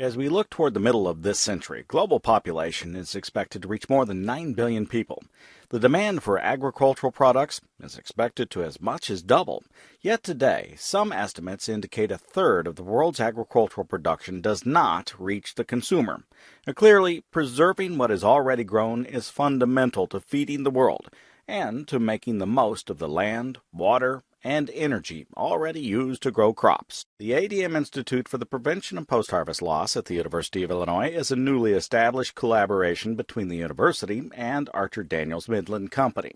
As we look toward the middle of this century, global population is expected to reach more than 9 billion people. The demand for agricultural products is expected to as much as double. Yet today, some estimates indicate a third of the world's agricultural production does not reach the consumer. Now, clearly, preserving what is already grown is fundamental to feeding the world and to making the most of the land, water, and energy already used to grow crops. The ADM Institute for the Prevention of Post-Harvest Loss at the University of Illinois is a newly established collaboration between the university and Archer Daniels Midland Company.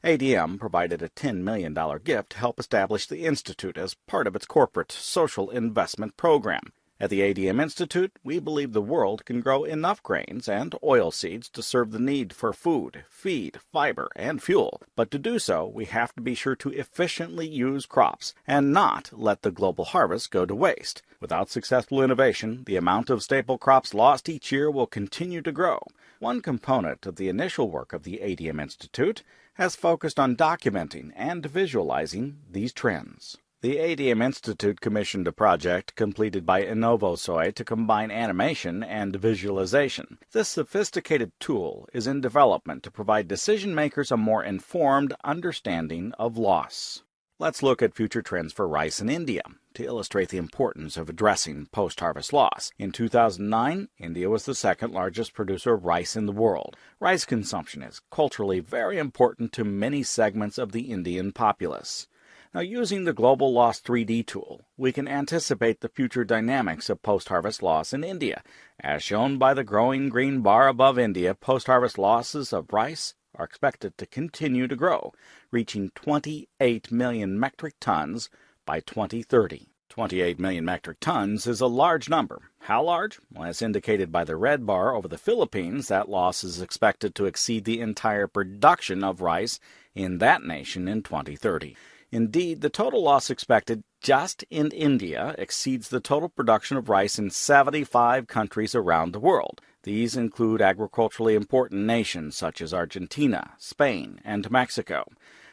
ADM provided a $10 million gift to help establish the institute as part of its corporate social investment program. At the ADM Institute, we believe the world can grow enough grains and oilseeds to serve the need for food, feed, fiber, and fuel. But to do so, we have to be sure to efficiently use crops and not let the global harvest go to waste. Without successful innovation, the amount of staple crops lost each year will continue to grow. One component of the initial work of the ADM Institute has focused on documenting and visualizing these trends. The ADM Institute commissioned a project completed by InnovoSoy to combine animation and visualization. This sophisticated tool is in development to provide decision-makers a more informed understanding of loss. Let's look at future trends for rice in India to illustrate the importance of addressing post-harvest loss. In 2009, India was the second largest producer of rice in the world. Rice consumption is culturally very important to many segments of the Indian populace. Now, using the Global Loss 3D tool, we can anticipate the future dynamics of post-harvest loss in India. As shown by the growing green bar above India, post-harvest losses of rice are expected to continue to grow, reaching 28 million metric tons by 2030. 28 million metric tons is a large number. How large? Well, as indicated by the red bar over the Philippines, that loss is expected to exceed the entire production of rice in that nation in 2030. Indeed, the total loss expected just in India exceeds the total production of rice in 75 countries around the world. These include agriculturally important nations such as Argentina, Spain, and Mexico.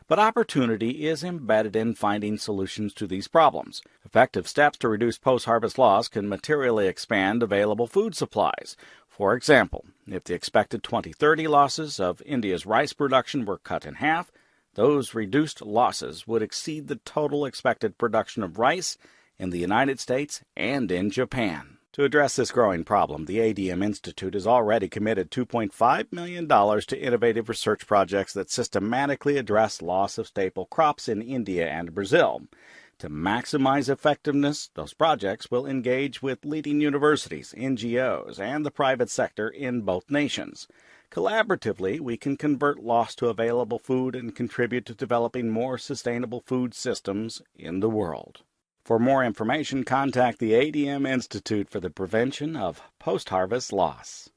But opportunity is embedded in finding solutions to these problems. Effective steps to reduce post-harvest loss can materially expand available food supplies. For example, if the expected 2030 losses of India's rice production were cut in half, those reduced losses would exceed the total expected production of rice in the United States and in Japan. To address this growing problem, the ADM Institute has already committed $2.5 million to innovative research projects that systematically address loss of staple crops in India and Brazil. To maximize effectiveness, those projects will engage with leading universities, NGOs, and the private sector in both nations. Collaboratively, we can convert loss to available food and contribute to developing more sustainable food systems in the world. For more information, contact the ADM Institute for the Prevention of Post-Harvest Loss.